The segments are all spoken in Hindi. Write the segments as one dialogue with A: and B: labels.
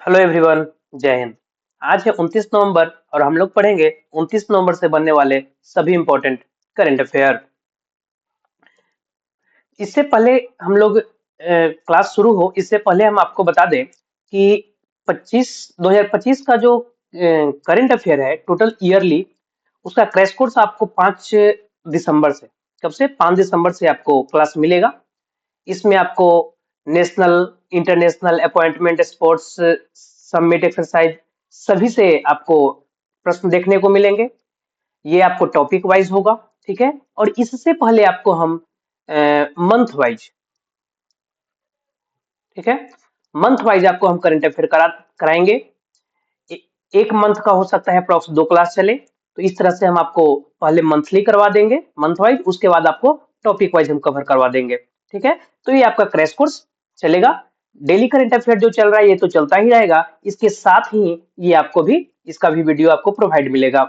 A: हेलो एवरीवन, जय हिंद। आज है 29 नवंबर और हम लोग पढ़ेंगे 29 नवंबर से बनने वाले सभी इंपॉर्टेंट करंट अफेयर। इससे पहले हम लोग क्लास शुरू हो इससे पहले हम आपको बता दें कि 2025 का जो करंट अफेयर है टोटल ईयरली, उसका क्रैश कोर्स आपको 5 दिसंबर से, कब से 5 दिसंबर से आपको क्लास मिलेगा। इसमें आपको national, international appointment, sports submit exercise सभी से आपको प्रश्न देखने को मिलेंगे। ये आपको टॉपिक वाइज होगा, ठीक है। और इससे पहले आपको हम मंथ वाइज, ठीक है, मंथ वाइज आपको हम करंट अफेयर कराएंगे। ए, एक मंथ का हो सकता है अप्रोक्स 2 क्लास चले, तो इस तरह से हम आपको पहले मंथली करवा देंगे मंथ वाइज, उसके बाद आपको टॉपिक वाइज हम कवर करवा देंगे, ठीक है। तो ये आपका क्रैश कोर्स चलेगा। डेली करंट अफेयर जो चल रहा है ये तो चलता ही रहेगा, इसके साथ ही ये आपको भी, इसका भी वीडियो आपको प्रोवाइड मिलेगा,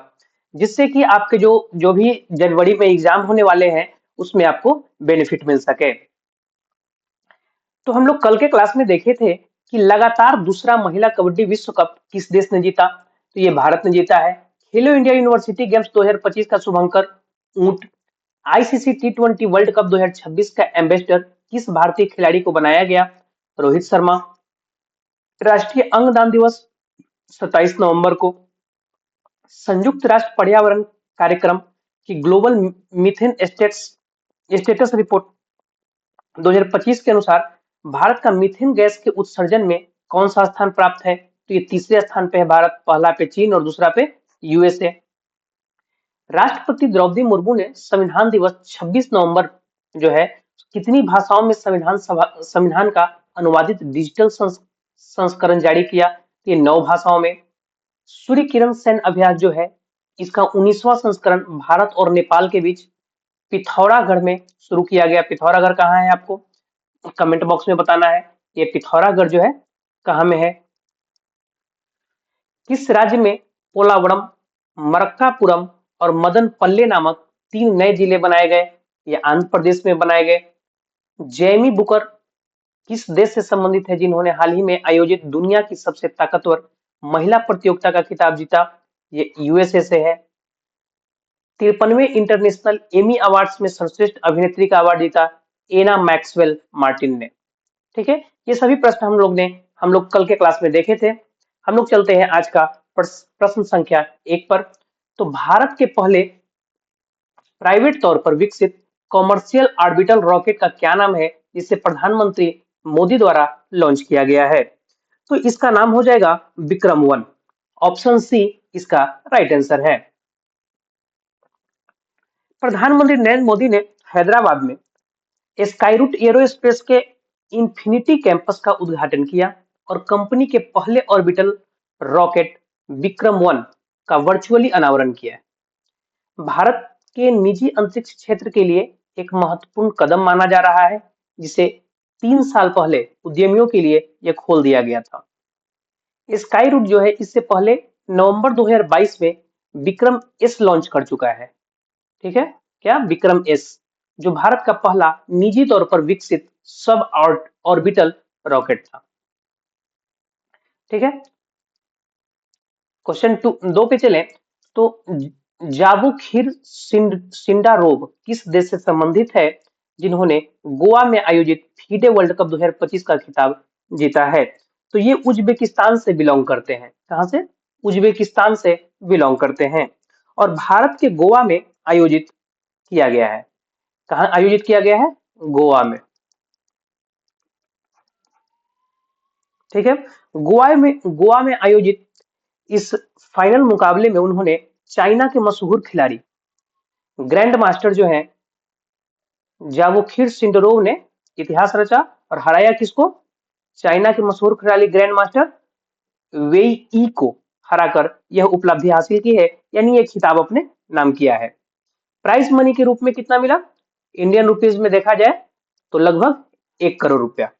A: जिससे कि आपके जो जो भी जनवरी में एग्जाम होने वाले हैं उसमें आपको बेनिफिट मिल सके। तो हम लोग कल के क्लास में देखे थे कि लगातार दूसरा महिला कबड्डी विश्व कप किस देश ने जीता, तो ये भारत ने जीता है। खेलो इंडिया यूनिवर्सिटी गेम्स 2025 का शुभंकर ऊंट। आईसीसी टी20 वर्ल्ड कप 2026 का एम्बेसडर किस भारतीय खिलाड़ी को बनाया गया, रोहित शर्मा। राष्ट्रीय अंगदान दिवस 27 नवंबर को। संयुक्त राष्ट्र पर्यावरण कार्यक्रम की ग्लोबल मीथेन स्टेटस रिपोर्ट 2025 के अनुसार भारत का मीथेन गैस के उत्सर्जन में कौन सा स्थान प्राप्त है, तो ये तीसरे स्थान पे है भारत, पहला पे चीन और दूसरा पे यूएसए। राष्ट्रपति द्रौपदी मुर्मू ने संविधान दिवस 26 नवंबर जो है कितनी भाषाओं में संविधान का अनुवादित डिजिटल संस्करण जारी किया, तो ये 9 भाषाओं में। सूर्य किरण सैन्य अभ्यास जो है इसका 19वां संस्करण भारत और नेपाल के बीच पिथौरागढ़ में शुरू किया गया। पिथौरागढ़ कहाँ है आपको कमेंट बॉक्स में बताना है, ये पिथौरागढ़ जो है कहाँ में है। किस राज्य में पोलावरम, मरक्कापुरम और मदनपल्ले नामक 3 नए जिले बनाए गए, ये आंध्र प्रदेश में बनाए गए। जैमी बुकर किस देश से संबंधित है जिन्होंने हाल ही में आयोजित दुनिया की सबसे ताकतवर महिला प्रतियोगिता का खिताब जीता, ये यूएसए से है। 53वें इंटरनेशनल एमी अवार्ड्स में सर्वश्रेष्ठ अभिनेत्री का अवार्ड जीता एना मैक्सवेल मार्टिन ने, ठीक है। ये सभी प्रश्न हम लोग कल के क्लास में देखे थे। हम लोग चलते हैं आज का प्रश्न संख्या 1 पर। तो भारत के पहले प्राइवेट तौर पर विकसित कॉमर्शियल ऑर्बिटल रॉकेट का क्या नाम है, जिसे प्रधानमंत्री मोदी द्वारा लॉन्च किया गया है, तो इसका नाम हो जाएगा विक्रम 1। ऑप्शन सी इसका राइट आंसर है। प्रधानमंत्री नरेंद्र मोदी ने हैदराबाद में स्काईरूट एरोस्पेस के इंफिनिटी कैंपस का उद्घाटन किया और कंपनी के पहले ऑर्बिटल रॉकेट विक्रम 1 का वर्चुअली अनावरण किया। भारत के निजी अंतरिक्ष क्षेत्र के लिए एक महत्वपूर्ण कदम माना जा रहा है, जिसे 3 साल पहले उद्यमियों के लिए यह खोल दिया गया था। स्काई रूट जो है इससे पहले नवंबर 2022 में विक्रम एस लॉन्च कर चुका है, ठीक है। क्या विक्रम एस, जो भारत का पहला निजी तौर पर विकसित सब ऑर्बिटल रॉकेट था, ठीक है। क्वेश्चन 2 पे चले तो जावुखिर सिंडारोव किस देश से संबंधित है जिन्होंने गोवा में आयोजित फीडे वर्ल्ड कप 2025 का खिताब जीता है, तो ये उज्बेकिस्तान से बिलोंग करते हैं। कहां से? उज्बेकिस्तान से बिलोंग करते हैं और भारत के गोवा में आयोजित किया गया है। कहां आयोजित किया गया है? गोवा में, ठीक है। गोवा में आयोजित इस फाइनल मुकाबले में उन्होंने चाइना के मशहूर खिलाड़ी ग्रैंड मास्टर जो है जावोखिर सिंडरोव ने इतिहास रचा और हराया किसको? चाइना के मशहूर खिलाड़ी ग्रैंड मास्टर वेई ई को हराकर यह उपलब्धि हासिल की है, यानी यह खिताब अपने नाम किया है। प्राइज मनी के रूप में कितना मिला? इंडियन रुपीज में देखा जाए तो लगभग 1 करोड़ रुपया,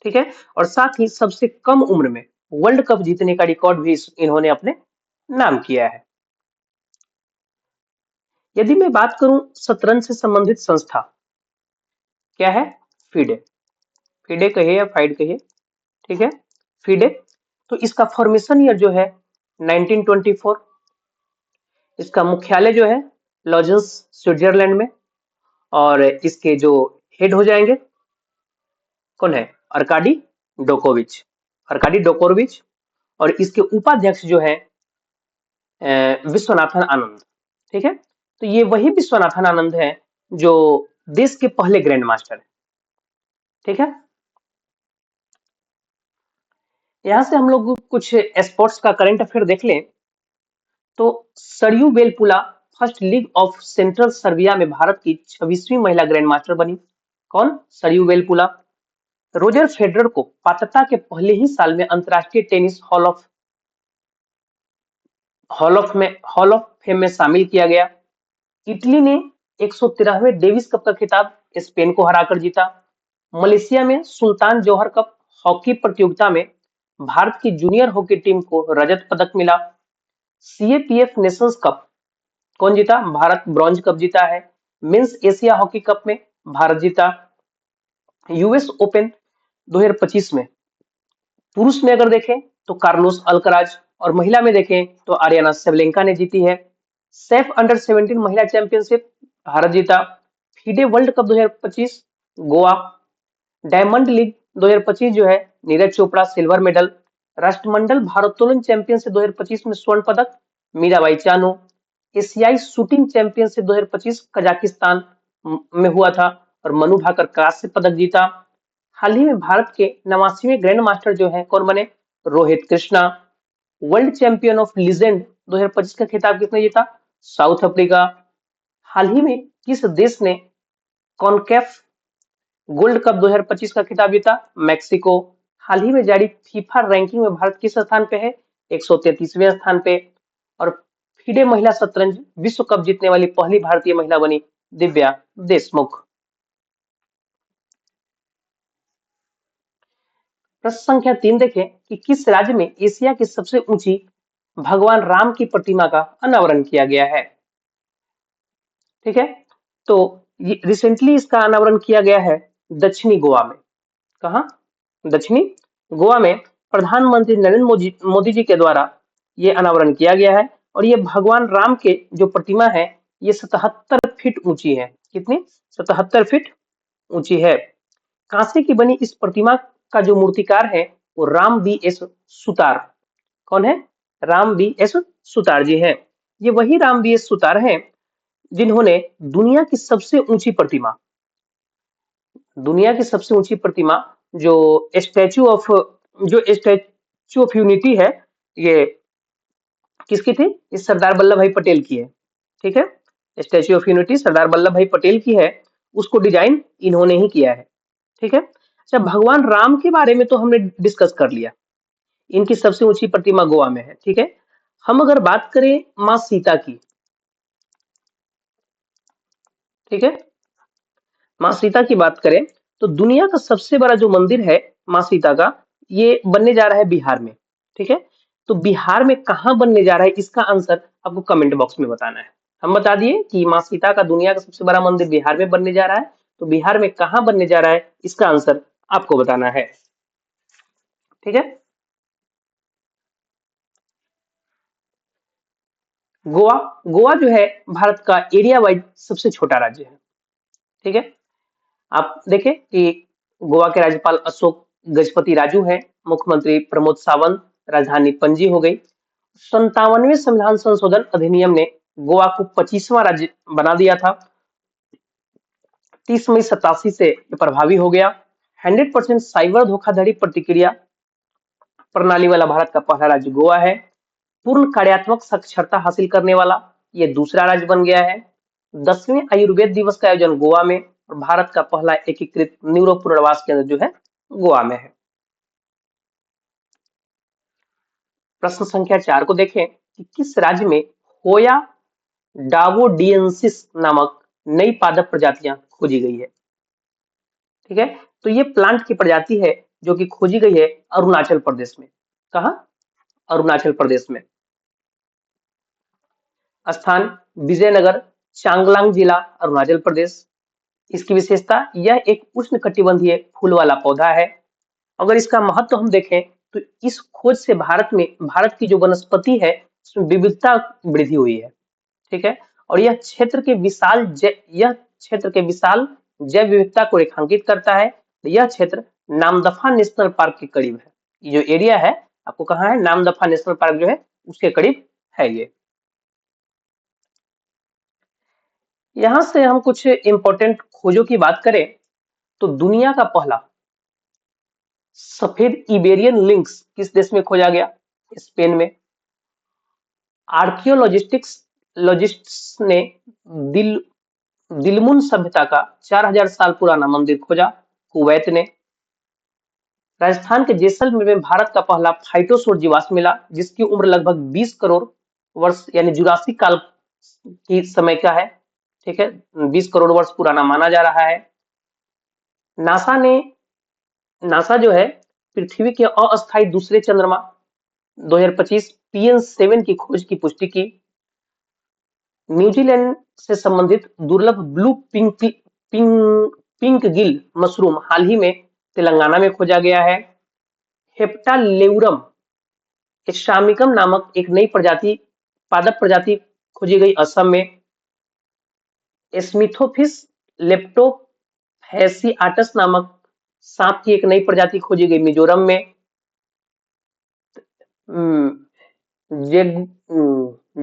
A: ठीक है। और साथ ही सबसे कम उम्र में वर्ल्ड कप जीतने का रिकॉर्ड भी इन्होंने अपने नाम किया है। यदि मैं बात करूं शतरंज से संबंधित संस्था, क्या है? फीडे। फीडे कहिए या फाइड कहिए, ठीक है। FIDE। तो इसका फॉर्मेशन ईयर जो है 1924। इसका मुख्यालय जो है लॉजेंस स्विट्जरलैंड में, और इसके जो हेड हो जाएंगे कौन है, अर्काडी डोकोविच, अर्काडी डोकोविच। और इसके उपाध्यक्ष जो है विश्वनाथन आनंद। ठीक है, तो ये वही विश्वनाथन आनंद है जो देश के पहले ग्रैंड मास्टर है। ठीक है, यहां से हम लोग कुछ स्पोर्ट्स का करंट अफेयर देख लें तो सरयू बेलपुला first league of central Serbia में भारत की 26वीं महिला ग्रैंड मास्टर बनी। कौन, सरयू बेलपुला। रोजर फेडरर को पात्रता के पहले ही साल में अंतरराष्ट्रीय टेनिस हॉल ऑफ फेम में शामिल किया गया। इटली ने 113वें डेविस कप का खिताब स्पेन को हराकर जीता। मलेशिया में सुल्तान जौहर कप हॉकी प्रतियोगिता में भारत की जूनियर हॉकी टीम को रजत पदक मिला। सीएपीएफ नेशंस कप कौन जीता, भारत ब्रॉन्ज कप जीता है। मेंस एशिया हॉकी कप में भारत जीता। यूएस ओपन 2025 में पुरुष में अगर देखें तो कार्लोस अल्कराज, और महिला में देखें तो आर्याना सेबलेंका ने जीती है। सेफ अंडर 17 महिला चैंपियनशिप भारत जीता। FIDE world cup 2025 Goa. Diamond league 2025 जो है नीरज चोपड़ा सिल्वर मेडल। राष्ट्रमंडल भारोत्तोलन चैंपियनशिप 2025 में स्वर्ण पदक मीराबाई चानू। एशियाई शूटिंग चैंपियनशिप 2025 कजाकिस्तान में हुआ था और मनु भाकर कांस्य पदक जीता। हाल ही में भारत के 89वें ग्रैंड मास्टर जो है कौन बने, Rohit Krishna. World champion of legend 2025 का खिताब किसने जीता, साउथ अफ्रीका। हाल ही में किस देश ने कॉनकैफ गोल्ड कप 2025 का खिताब जीता, मैक्सिको। हाल ही में जारी फीफा रैंकिंग में भारत किस स्थान पे है, 133वें स्थान पे। और फीडे महिला शतरंज विश्व कप जीतने वाली पहली भारतीय महिला बनी दिव्या देशमुख। प्रश्न संख्या 3 देखें कि किस राज्य में एशिया की सबसे ऊंची भगवान राम की प्रतिमा का अनावरण किया गया है। ठीक है, तो रिसेंटली इसका अनावरण किया गया है दक्षिणी गोवा में। कहा, दक्षिणी गोवा में प्रधानमंत्री नरेंद्र मोदी जी के द्वारा ये अनावरण किया गया है। और ये भगवान राम के जो प्रतिमा है ये 77 फीट ऊंची है। कितनी, 77 फीट ऊंची है। कांसे की बनी इस प्रतिमा का जो मूर्तिकार है वो राम बी एस सुतार। कौन है, राम बी एस सुतार जी है। ये वही राम बी एस सुतार हैं जिन्होंने दुनिया की सबसे ऊंची प्रतिमा जो स्टैच्यू ऑफ यूनिटी है, ये किसकी थी, इस सरदार वल्लभ भाई पटेल की है। ठीक है, statue of unity Sardar Vallabh भाई पटेल की है, उसको डिजाइन इन्होंने ही किया है। ठीक है, अच्छा भगवान राम के बारे में तो हमने डिस्कस कर लिया, इनकी सबसे ऊंची प्रतिमा गोवा में है। ठीक है, हम अगर बात करें मां सीता की, ठीक है, मां सीता की बात करें तो दुनिया का सबसे बड़ा जो मंदिर है मां सीता का, ये बनने जा रहा है बिहार में। ठीक है, तो बिहार में कहां बनने जा रहा है इसका आंसर आपको कमेंट बॉक्स में बताना है। हम बता दिए कि मां सीता का दुनिया का सबसे बड़ा मंदिर बिहार में बनने जा रहा है, तो बिहार में कहां बनने जा रहा है इसका आंसर आपको बताना है। ठीक है, गोवा, गोवा जो है भारत का एरिया वाइज सबसे छोटा राज्य है। ठीक है, आप देखें कि गोवा के राज्यपाल अशोक गजपति राजू हैं, मुख्यमंत्री प्रमोद सावंत, राजधानी पणजी हो गई। 57वें संविधान संशोधन अधिनियम ने गोवा को 25वां राज्य बना दिया था। 30 मई 87 से ये प्रभावी हो गया। 100% साइबर धोखाधड़ी प्रतिक्रिया प्रणाली वाला भारत का पहला राज्य गोवा है। पूर्ण कार्यात्मक साक्षरता हासिल करने वाला ये दूसरा राज्य बन गया है। 10वें आयुर्वेद दिवस का आयोजन गोवा में, और भारत का पहला एकीकृत न्यूरो पुनर्वास केंद्र जो है गोवा में है। प्रश्न संख्या 4 को देखें कि किस राज्य में होया डावोडियंसिस नामक नई पादप प्रजातियां खोजी गई है। ठीक है, तो ये प्लांट की प्रजाति है जो कि खोजी गई है अरुणाचल प्रदेश में। कहा, अरुणाचल प्रदेश में। स्थान विजयनगर, चांगलांग जिला, अरुणाचल प्रदेश। इसकी विशेषता, यह एक उष्णकटिबंधीय फूल वाला पौधा है। अगर इसका महत्व हम देखें तो इस खोज से भारत की जो वनस्पति है उसमें विविधता वृद्धि हुई है। ठीक है, और यह क्षेत्र के विशाल जैव विविधता को रेखांकित करता है। यह क्षेत्र नामदफा नेशनल पार्क के करीब है। ये जो एरिया है आपको कहाँ है, नामदफा नेशनल पार्क जो है उसके करीब है ये। यहां से हम कुछ इंपॉर्टेंट खोजों की बात करें तो दुनिया का पहला सफेद इबेरियन लिंक्स किस देश में खोजा गया, स्पेन में। लॉजिस्ट्स ने दिल दिलमुन सभ्यता का 4000 साल पुराना मंदिर खोजा, कुवैत ने। राजस्थान के जैसलमेर में भारत का पहला फाइटोसोर जीवाश्म मिला जिसकी उम्र लगभग 20 करोड़ वर्ष यानी जुरासिक काल की समय का है। ठीक है, 20 करोड़ वर्ष पुराना माना जा रहा है। नासा जो है पृथ्वी के अस्थायी दूसरे चंद्रमा 2025 PN7 की खोज की पुष्टि की। न्यूजीलैंड से संबंधित दुर्लभ ब्लू पिंक गिल मशरूम हाल ही में तेलंगाना में खोजा गया है। हेप्टालेउरम एस्टामिकम नामक एक नई पादप प्रजाति खोजी गई असम में। स्मिथोफिस लेप्टोफैसिआटस नामक सांप की एक नई प्रजाति खोजी गई मिजोरम में।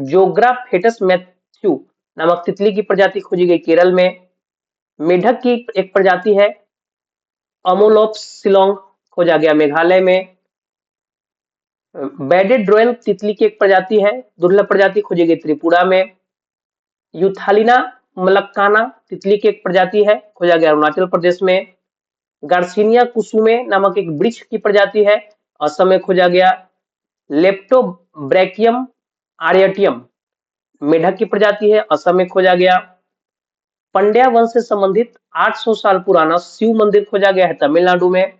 A: जोग्राफेटस मैथ्यू नामक तितली की प्रजाति खोजी गई केरल में। मेढक की एक प्रजाति है अमोलोप्स शिलोंग, खोजा गया मेघालय में। बेडेड ड्रोयल तितली की एक प्रजाति है, दुर्लभ प्रजाति खोजी गई त्रिपुरा में। यूथालिना मलक्काना तितली की एक प्रजाति है, खोजा गया अरुणाचल प्रदेश में। गार्सिनिया कुसुमे नामक एक वृक्ष की प्रजाति है, असम में खोजा गया। लेप्टोब्रैकियम आर्यटियम मेढक की प्रजाति है, असम में खोजा गया। पंड्या वंश से संबंधित 800 साल पुराना शिव मंदिर खोजा गया है तमिलनाडु में।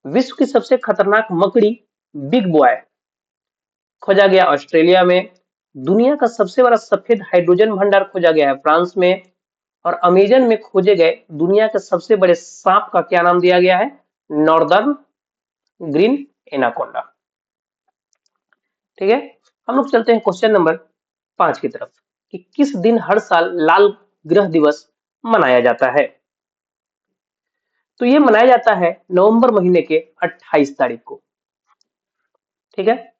A: विश्व की सबसे खतरनाक मकड़ी बिग बॉय खोजा गया ऑस्ट्रेलिया में। दुनिया का सबसे बड़ा सफेद हाइड्रोजन भंडार खोजा गया है फ्रांस में। और अमेजन में खोजे गए दुनिया के सबसे बड़े सांप का क्या नाम दिया गया है, नॉर्दर्न ग्रीन एनाकोंडा। ठीक है, हम लोग चलते हैं क्वेश्चन नंबर 5 की तरफ कि किस दिन हर साल लाल ग्रह दिवस मनाया जाता है। तो ये मनाया जाता है नवंबर महीने के 28 तारीख को। ठीक है,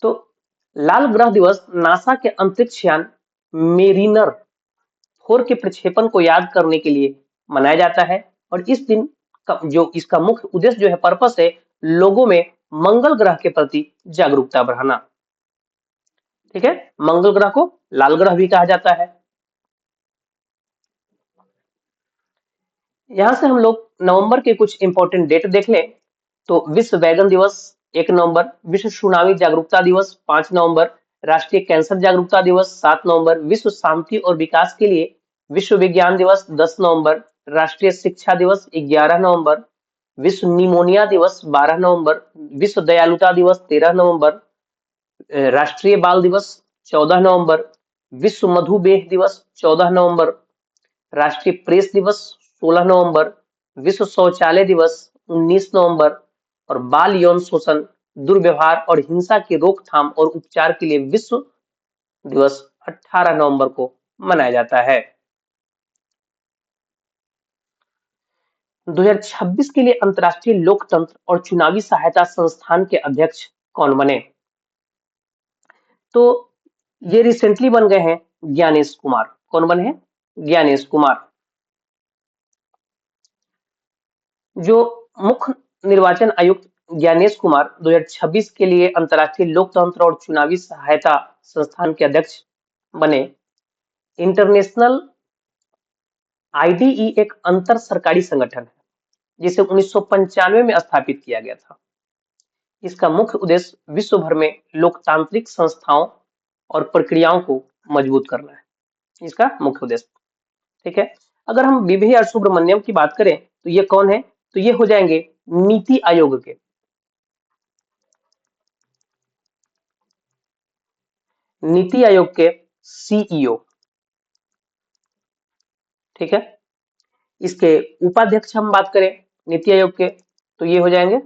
A: तो लाल ग्रह दिवस नासा के अंतरिक्ष यान मेरिनर 4 के प्रक्षेपण को याद करने के लिए मनाया जाता है। और इस दिन का जो इसका मुख्य उद्देश्य जो है पर्पस है लोगों में मंगल ग्रह के प्रति जागरूकता बढ़ाना। ठीक है, मंगल ग्रह को लाल ग्रह भी कहा जाता है। यहां से हम लोग नवंबर के कुछ इंपॉर्टेंट डेट देख लें तो विश्व वैगन दिवस 1 नवंबर, विश्व सुनामी जागरूकता दिवस 5 नवंबर, राष्ट्रीय कैंसर जागरूकता दिवस 7 नवंबर, विश्व शांति और विकास के लिए विश्व विज्ञान दिवस 10 नवंबर, राष्ट्रीय शिक्षा दिवस 11 नवंबर, विश्व निमोनिया दिवस 12 नवंबर, विश्व दयालुता दिवस 13 नवंबर, राष्ट्रीय बाल दिवस 14 नवंबर, विश्व मधुमेह दिवस 14 नवंबर, राष्ट्रीय प्रेस दिवस 16 नवंबर, विश्व शौचालय दिवस 19 नवंबर और बाल यौन शोषण, दुर्व्यवहार और हिंसा की रोकथाम और उपचार के लिए विश्व दिवस 18 नवंबर को मनाया जाता है। 2026 के लिए अंतर्राष्ट्रीय लोकतंत्र और चुनावी सहायता संस्थान के अध्यक्ष कौन बने। तो ये रिसेंटली बन गए हैं ज्ञानेश कुमार। कौन बने हैं, ज्ञानेश कुमार। जो मुख्य निर्वाचन आयुक्त ज्ञानेश कुमार 2026 के लिए अंतर्राष्ट्रीय लोकतंत्र और चुनावी सहायता संस्थान के अध्यक्ष बने। इंटरनेशनल आईडीई एक अंतर सरकारी संगठन है जिसे 1995 में स्थापित किया गया था। इसका मुख्य उद्देश्य विश्व भर में लोकतांत्रिक संस्थाओं और प्रक्रियाओं को मजबूत करना है, इसका मुख्य उद्देश्य। ठीक है, अगर हम बीवी सुब्रमण्यम की बात करें तो ये कौन है, तो ये हो जाएंगे नीति आयोग के सीईओ। ठीक है, इसके उपाध्यक्ष हम बात करें नीति आयोग के तो ये हो जाएंगे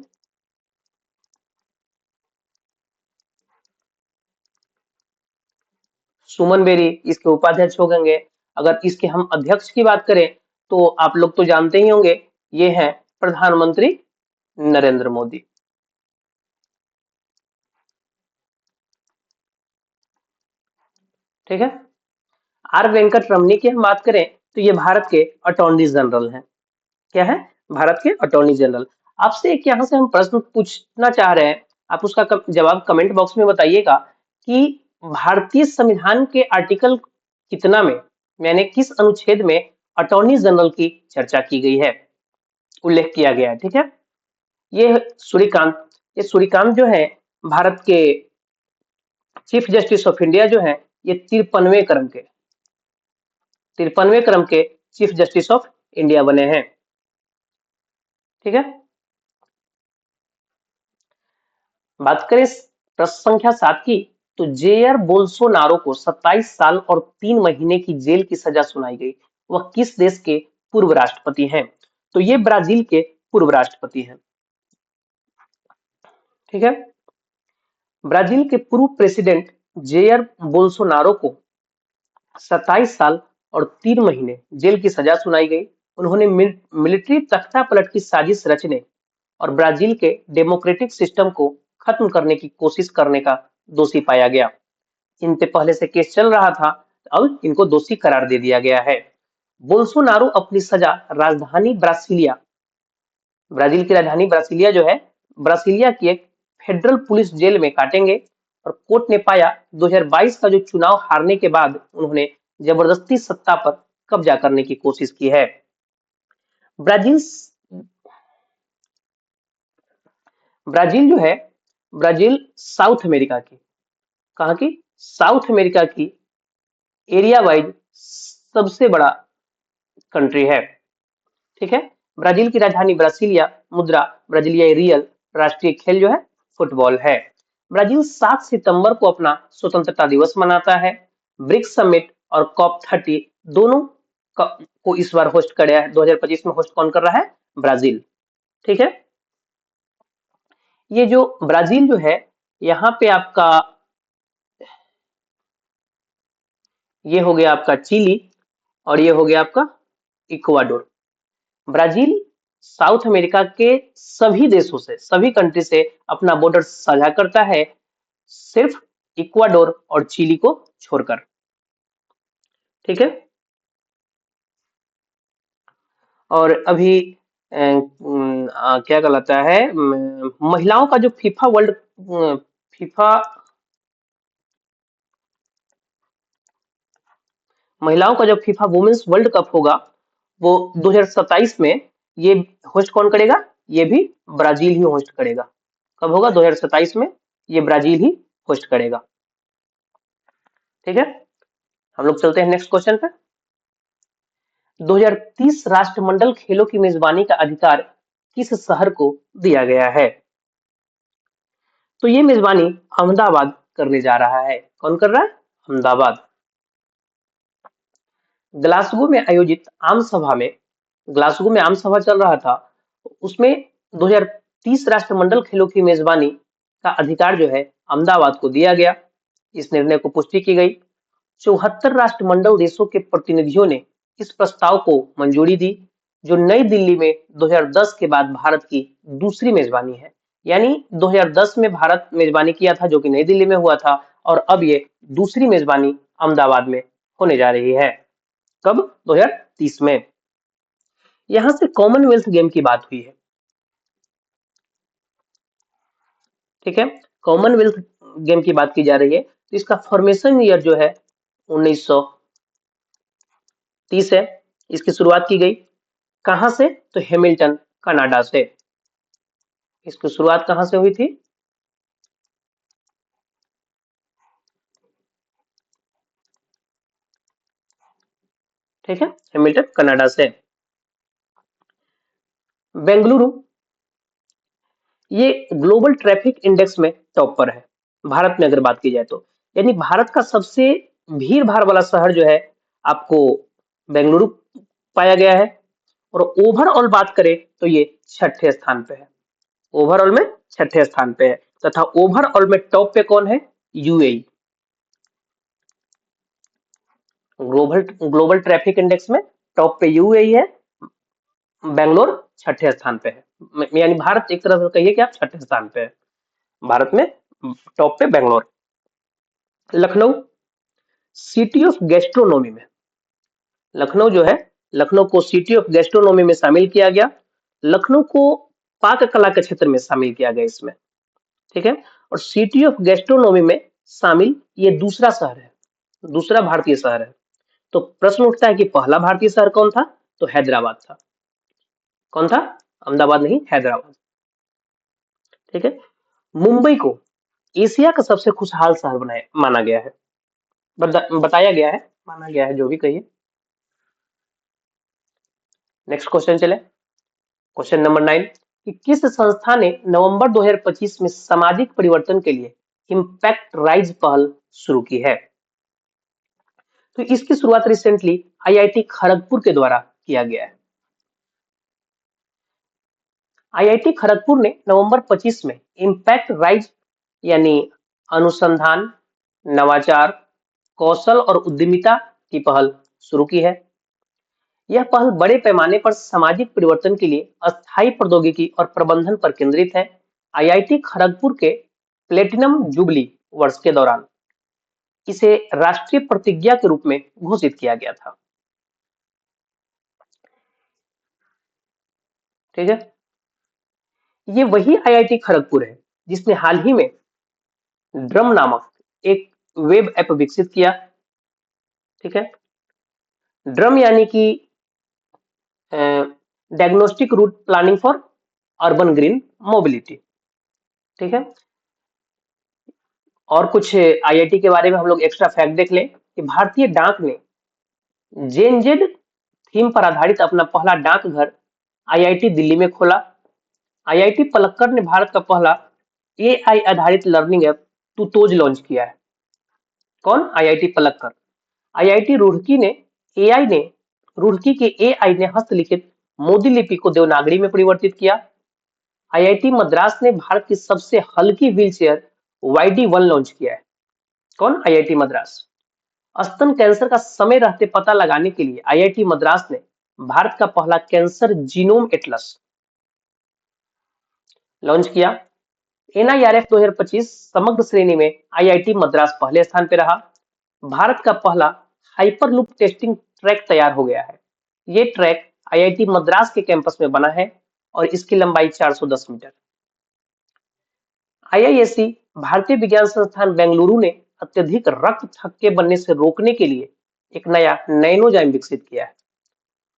A: सुमन बेरी, इसके उपाध्यक्ष हो गए। अगर इसके हम अध्यक्ष की बात करें तो आप लोग तो जानते ही होंगे, ये हैं प्रधानमंत्री नरेंद्र मोदी। ठीक है। आर वेंकट रमनी की हम बात करें तो ये भारत के अटॉर्नी जनरल हैं। क्या है? भारत के अटॉर्नी जनरल। आपसे एक यहाँ से हम प्रश्न पूछना चाह रहे हैं, आप उसका जवाब कमेंट बॉक्स में बताइएगा कि भारतीय संविधान के आर्टिकल कितना में, यानी किस अनुच्छेद में अटॉर्नी जनरल की चर्चा की गई है, उल्लेख किया गया है। ठीक है। ये सूर्यकांत, ये सूर्यकांत जो है भारत के चीफ जस्टिस ऑफ इंडिया जो है, ये 53वें क्रम के चीफ जस्टिस ऑफ इंडिया बने हैं। ठीक है। बात करें प्रश्न संख्या 7 की, तो जेयर बोल्सोनारो को 27 साल और 3 महीने की जेल की सजा सुनाई गई। वह किस देश के पूर्व राष्ट्रपति हैं? तो ये ब्राजील के पूर्व राष्ट्रपति हैं। ठीक है। ब्राजील के पूर्व प्रेसिडेंट जेयर बोल्सोनारो को 27 साल और 3 महीने जेल की सजा सुनाई गई। उन्होंने मिलिट्री तख्ता पलट की साजिश रचने और ब्राजील के डेमोक्रेटिक सिस्टम को खत्म करने की कोशिश करने का दोषी पाया गया। इन पे पहले से केस चल रहा था, अब इनको दोषी करार दे दिया गया है। बोल्सोनारो अपनी सजा राजधानी ब्रासिलिया, ब्राजील की राजधानी ब्रासिलिया जो है, ब्रासिलिया की एक फेडरल पुलिस जेल में काटेंगे। और कोर्ट ने पाया 2022 का जो चुनाव हारने के बाद उन्होंने जबरदस्ती सत्ता पर कब्जा करने की कोशिश की है। ब्राजील ब्राजील जो है, ब्राजील साउथ अमेरिका की, कहाँ की? साउथ अमेरिका की एरिया वाइज सबसे बड़ा कंट्री है। ठीक है। ब्राजील की राजधानी ब्रासिलिया, मुद्रा ब्राजीलियाई रियल, राष्ट्रीय खेल जो है फुटबॉल है। ब्राजील 7 सितंबर को अपना स्वतंत्रता दिवस मनाता है। ब्रिक्स समिट और कॉप 30 दोनों को इस बार होस्ट कर रहा है। 2025 में होस्ट कौन कर रहा है? ब्राजील। ठीक है। ये जो ब्राजील जो है, यहाँ पे आपका ये हो गया आपका चिली और ये हो गया आपका इक्वाडोर। ब्राजील साउथ अमेरिका के सभी देशों से, सभी कंट्री से अपना बॉर्डर साझा करता है, सिर्फ इक्वाडोर और चिली को छोड़कर। ठीक है। और अभी क्या कहलाता है, महिलाओं का जो फीफा महिलाओं का जो फीफा वुमेन्स वर्ल्ड कप होगा वो 2027 में, ये होस्ट कौन करेगा? ये भी ब्राजील ही होस्ट करेगा। कब होगा? 2027 में ये ब्राजील ही होस्ट करेगा। ठीक है। हम लोग चलते हैं नेक्स्ट क्वेश्चन पे। 2030 राष्ट्रमंडल खेलों की मेजबानी का अधिकार किस शहर को दिया गया है? तो ये मेजबानी अहमदाबाद करने जा रहा है। कौन कर रहा है? अहमदाबाद। ग्लासगो में आयोजित आम सभा में, ग्लासगो में आम सभा चल रहा था, उसमें 2030 राष्ट्रमंडल खेलों की मेजबानी का अधिकार जो है अहमदाबाद को दिया गया। इस निर्णय को पुष्टि की गई। 74 राष्ट्रमंडल देशों के प्रतिनिधियों ने इस प्रस्ताव को मंजूरी दी, जो नई दिल्ली में 2010 के बाद भारत की दूसरी मेजबानी है। यानी 2010 में भारत मेजबानी किया था, जो कि नई दिल्ली में हुआ था, और अब ये दूसरी मेजबानी अहमदाबाद में होने जा रही है। कब? 2030 में। यहां से कॉमनवेल्थ गेम की बात हुई है। ठीक है। कॉमनवेल्थ गेम की बात की जा रही है, तो इसका फॉर्मेशन ईयर जो है 1930 है। इसकी शुरुआत की गई कहां से? तो हैमिल्टन, कनाडा से। इसकी शुरुआत कहां से हुई थी? ठीक है, हैमिल्टन, कनाडा से। बेंगलुरु, ये ग्लोबल ट्रैफिक इंडेक्स में टॉप पर है, भारत में अगर बात की जाए तो। यानी भारत का सबसे भीड़ भाड़ वाला शहर जो है आपको बेंगलुरु पाया गया है। और ओवरऑल बात करें तो ये 6ठे स्थान पे है। ओवरऑल में छठे स्थान पे है, तथा ओवरऑल में टॉप पे कौन है? UAE. Global global traffic index में टॉप पे यूएई है, बेंगलोर छठे स्थान पे है, यानी भारत एक तरह से कहिए कि आप छठे स्थान पे है भारत में, टॉप पे Bangalore. Lucknow, city of gastronomy में, लखनऊ जो है, लखनऊ को सिटी ऑफ गैस्ट्रोनॉमी में शामिल किया गया। लखनऊ को पाक कला के क्षेत्र में शामिल किया गया इसमें, ठीक है। और सिटी ऑफ गैस्ट्रोनॉमी में शामिल ये दूसरा शहर है, दूसरा भारतीय शहर है। तो प्रश्न उठता है कि पहला भारतीय शहर कौन था? तो हैदराबाद था। कौन था? अहमदाबाद नहीं, हैदराबाद, ठीक है। मुंबई को एशिया का सबसे खुशहाल शहर बनाया माना गया है, बताया गया है, माना गया है, जो भी कहिए। नेक्स्ट क्वेश्चन चले, क्वेश्चन नंबर 9, कि किस संस्था ने नवंबर 2025 में सामाजिक परिवर्तन के लिए इम्पैक्ट राइज पहल शुरू की है? तो इसकी शुरुआत रिसेंटली आईआईटी खड़गपुर के द्वारा किया गया है। आईआईटी खड़गपुर ने नवंबर 25 में इम्पैक्ट राइज यानी अनुसंधान, नवाचार, कौशल और उद्यमिता की पहल शुरू की है। यह पहल बड़े पैमाने पर सामाजिक परिवर्तन के लिए अस्थायी प्रौद्योगिकी और प्रबंधन पर केंद्रित है। आईआईटी खड़गपुर के प्लेटिनम जुबली वर्ष के दौरान इसे राष्ट्रीय प्रतिज्ञा के रूप में घोषित किया गया था, ठीक है। ये वही आईआईटी खड़गपुर है जिसने हाल ही में ड्रम नामक एक वेब ऐप विकसित किया, ठीक है। ड्रम यानी कि diagnostic route planning for urban green mobility, ठीक है। और कुछ आईआईटी के बारे में हम लोग एक्स्ट्रा फैक्ट देख लें कि भारतीय डाक ने जेनजेड थीम पर आधारित अपना पहला डाकघर आईआईटी दिल्ली में खोला। आईआईटी पलक्कड़ ने भारत का पहला एआई आधारित लर्निंग ऐप टूतोज लॉन्च किया है। कौन? आईआईटी पलक्कड़। आईआईटी रुड़की के एआई ने हस्तलिखित मोदी लिपि को देवनागरी में परिवर्तित किया। आईआईटी मद्रास ने भारत की सबसे हल्की व्हीलचेयर वाईडी-1 लॉन्च किया है। कौन? आईआईटी मद्रास। स्तन कैंसर का समय रहते पता लगाने के लिए आईआईटी मद्रास ने भारत का पहला कैंसर जीनोम एटलस लॉन्च किया। एनआईआरएफ 2025 समग्र श्रेणी में आईआईटी मद्रास पहले स्थान पर रहा। भारत का पहला हाइपरलूप टेस्टिंग ट्रैक तैयार हो गया है। ये ट्रैक आईआईटी मद्रास के कैंपस में बना है और इसकी लंबाई 410 मीटर। आईआईएससी भारतीय विज्ञान संस्थान बेंगलुरु ने अत्यधिक रक्त थक्के बनने से रोकने के लिए एक नया नैनोजाइम विकसित किया है।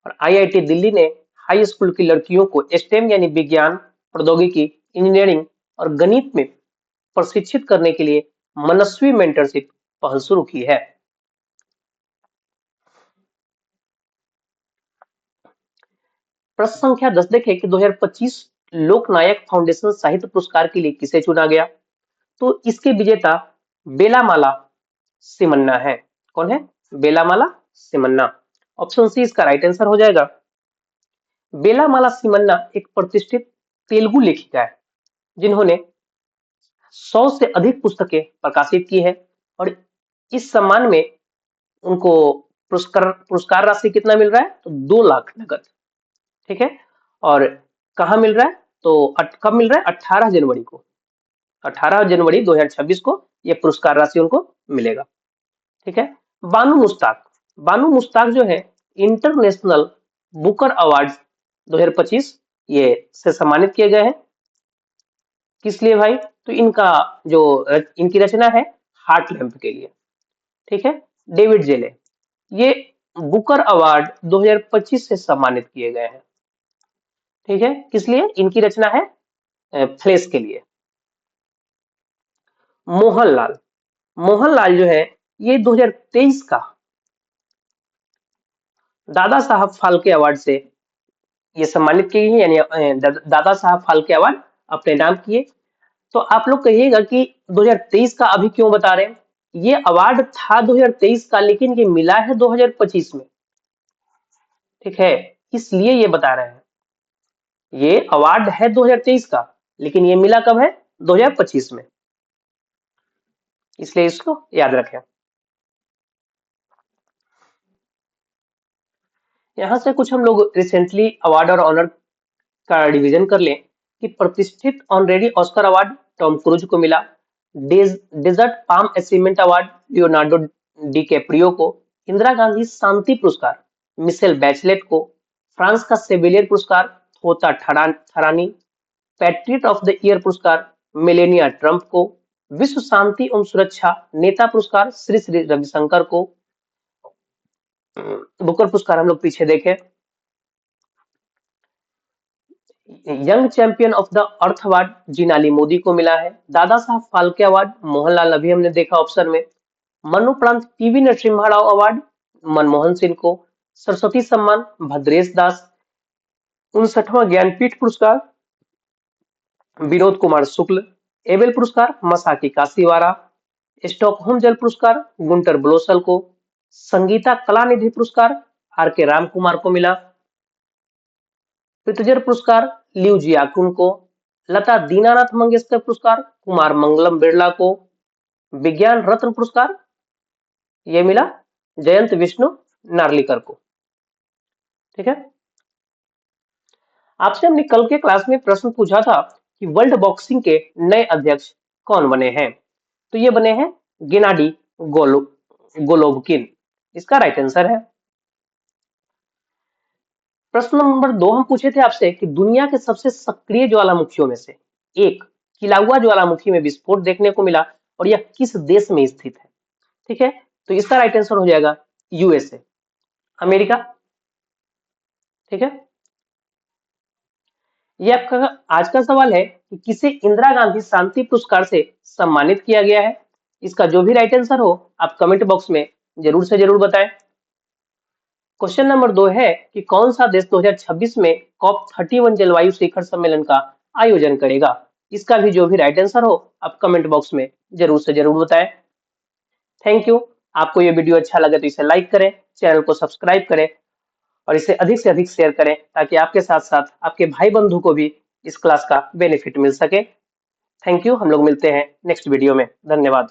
A: और आईआईटी दिल्ली ने हाई स्कूल की लड़कियों को स्टेम यानी विज्ञान, प्रौद्योगिकी, इंजीनियरिंग और गणित में प्रशिक्षित करने के लिए मनस्वी मेंटरशिप पहल शुरू की है। प्रश्न संख्या 10 देखें कि 2025 लोकनायक फाउंडेशन साहित्य पुरस्कार के लिए किसे चुना गया? तो इसके विजेता बेलामाला सिमन्ना है। कौन है? बेलामाला सिमन्ना। ऑप्शन सी इसका राइट आंसर हो जाएगा। बेलामाला सिमन्ना एक प्रतिष्ठित तेलुगु लेखिका है जिन्होंने 100 से अधिक पुस्तकें प्रकाशित की है और इस सम्मान में उनको पुरस्कार राशि कितना मिल रहा है? तो 2 लाख नगद, ठीक है। और कहाँ मिल रहा है? तो कब मिल रहा है? 18 जनवरी को, 18 जनवरी 2026 को ये पुरस्कार राशि उनको मिलेगा, ठीक है। बानू मुश्ताक, बानू मुश्ताक जो है इंटरनेशनल बुकर अवार्ड 2025 ये से सम्मानित किए गए हैं। किस लिए भाई? तो इनका जो इनकी रचना है हार्ट लैम्प के लिए, ठीक है। डेविड जेले ये बुकर अवार्ड 2025 से सम्मानित किए गए हैं, ठीक है। किस लिए? इनकी रचना है फ्लेश के लिए। मोहनलाल, मोहनलाल जो है ये 2023 का दादा साहब फाल्के अवार्ड से ये सम्मानित किए हैं, यानी दादा साहब फाल्के अवार्ड अपने नाम किए। तो आप लोग कहिएगा कि 2023 का अभी क्यों बता रहे हैं? ये अवार्ड था 2023 का लेकिन ये मिला है 2025 में, ठीक है, इसलिए ये बता रहे हैं। ये अवार्ड है 2023 का लेकिन ये मिला कब है? 2025 में, इसलिए इसको याद रखें। यहाँ से कुछ हम लोग रिसेंटली अवार्ड और ऑनर का रिवीजन कर लें कि प्रतिष्ठित honorary Oscar award Tom Cruise को मिला, desert palm achievement award Leonardo DiCaprio को, इंदिरा गांधी शांति पुरस्कार मिशेल बैचलेट को, फ्रांस का सेविलियर पुरस्कार थोता ठरानी, पैट्रियट ऑफ द ईयर पुरस्कार मेलेनिया ट्रंप को, विश्व शांति एवं सुरक्षा नेता पुरस्कार श्री श्री रविशंकर को, बुकर पुरस्कार हम लोग पीछे देखें, young champion of the earth award Jinali Modi को मिला है, दादा साहब फाल्के अवार्ड मोहनलाल अभी हमने देखा ऑप्शन में, मरणोपरांत पीवी नरसिम्हा राव अवार्ड मनमोहन सिंह को, सरस्वती सम्मान भद्रेश दास, 59वां ज्ञानपीठ पुरस्कार विनोद कुमार शुक्ल, एबेल पुरस्कार मसाकी काशीवारा, स्टॉकहोम जल पुरस्कार गुंटर ब्लोसल को, संगीता कलानिधि पुरस्कार आर के राम कुमार को मिला, पितजर पुरस्कार लियू जियाकुन को, लता दीनानाथ मंगेशकर पुरस्कार कुमार मंगलम बिरला को, विज्ञान रत्न पुरस्कार ये मिला जयंत विष्णु नार्लिकर को। ठीक है, आपसे हमने कल के क्लास में प्रश्न पूछा था कि वर्ल्ड बॉक्सिंग के नए अध्यक्ष कौन बने हैं, तो ये बने हैं गेनाडी गोलोवकिन, इसका राइट आंसर है। प्रश्न नंबर 2 हम पूछे थे आपसे कि दुनिया के सबसे सक्रिय ज्वालामुखियों में से एक किलाउआ ज्वालामुखी में विस्फोट देखने को मिला और यह किस देश में स्थित है। ठीक है, तो इसका राइट आंसर हो जाएगा यूएसए, अमेरिका। ठीक है, ये आपका आज का सवाल है कि किसे इंदिरा गांधी शांति पुरस्कार से सम्मानित किया गया है। इसका जो भी राइट आंसर हो आप कमेंट बॉक्स में जरूर से जरूर बताएं। क्वेश्चन नंबर 2 है कि कौन सा देश 2026 में COP31 जलवायु शिखर सम्मेलन का आयोजन करेगा। इसका भी जो भी राइट आंसर हो आप कमेंट बॉक्स में जरूर से जरूर बताएं। Thank you. आपको ये वीडियो अच्छा लगे तो इसे लाइक करें, चैनल को सब्सक्राइब करें और इसे अधिक से अधिक शेयर करें ताकि आपके साथ साथ आपके भाई बंधु को भी इस क्लास का बेनिफिट मिल सके। थैंक यू, हम लोग मिलते हैं नेक्स्ट वीडियो में। धन्यवाद।